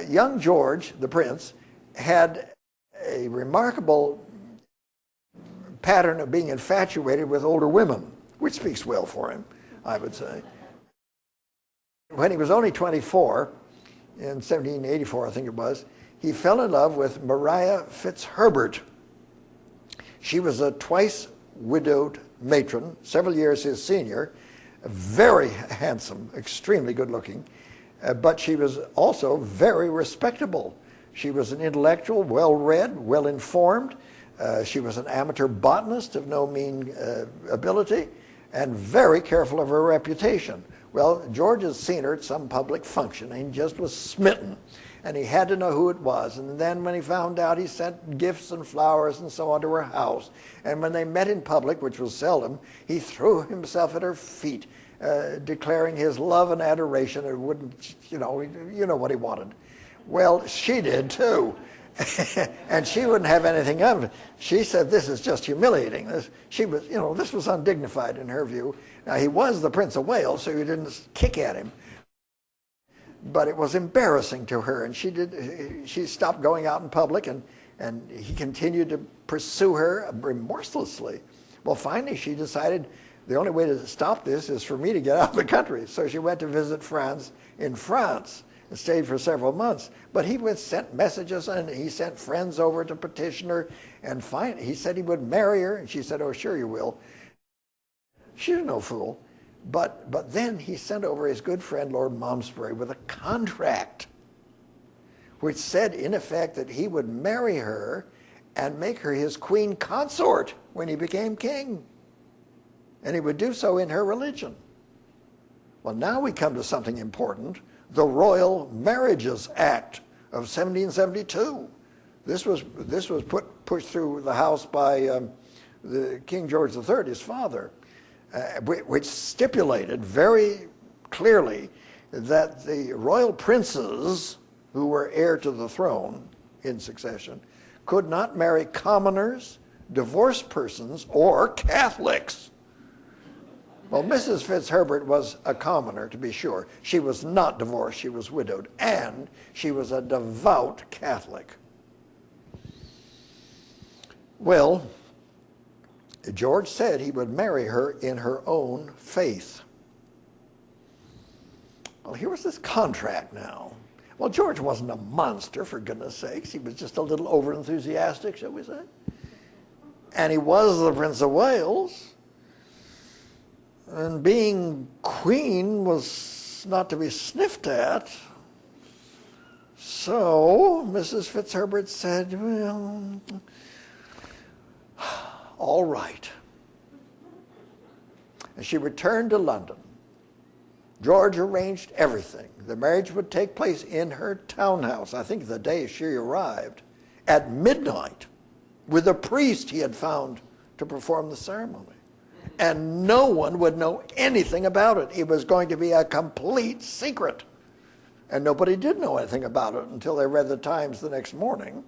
young George, the prince, had a remarkable pattern of being infatuated with older women, which speaks well for him, I would say. When he was only 24, in 1784, I think it was, he fell in love with Maria Fitzherbert. She was a twice widowed matron, several years his senior, very handsome, extremely good looking, but she was also very respectable. She was an intellectual, well-read, well-informed. She was an amateur botanist of no mean ability, and very careful of her reputation. Well, George had seen her at some public function, and he just was smitten, and he had to know who it was. And then when he found out, he sent gifts and flowers and so on to her house. And when they met in public, which was seldom, he threw himself at her feet, declaring his love and adoration, and wouldn't, you know what he wanted. Well, she did too. And she wouldn't have anything of it. She said, "This is just humiliating." This was undignified in her view. Now, he was the Prince of Wales, so you didn't kick at him. But it was embarrassing to her, and she stopped going out in public, and he continued to pursue her remorselessly. Well, finally, she decided the only way to stop this is for me to get out of the country. So she went to visit France in France and stayed for several months. But he sent messages, and he sent friends over to petition her, and finally he said he would marry her, and she said, "Oh, sure you will." She's no fool. But then he sent over his good friend Lord Malmesbury with a contract which said, in effect, that he would marry her and make her his queen consort when he became king. And he would do so in her religion. Well, now we come to something important, the Royal Marriages Act of 1772. This was pushed through the House by the King George III, his father, which stipulated very clearly that the royal princes who were heir to the throne in succession could not marry commoners, divorced persons, or Catholics. Well, Mrs. Fitzherbert was a commoner, to be sure. She was not divorced, she was widowed, and she was a devout Catholic. Well, George said he would marry her in her own faith. Well, here was this contract now. Well, George wasn't a monster, for goodness sakes. He was just a little over-enthusiastic, shall we say. And he was the Prince of Wales. And being queen was not to be sniffed at. So Mrs. Fitzherbert said, "Well, all right." And she returned to London. George arranged everything. The marriage would take place in her townhouse, I think the day she arrived, at midnight, with a priest he had found to perform the ceremony. And no one would know anything about it. It was going to be a complete secret. And nobody did know anything about it until they read the Times the next morning.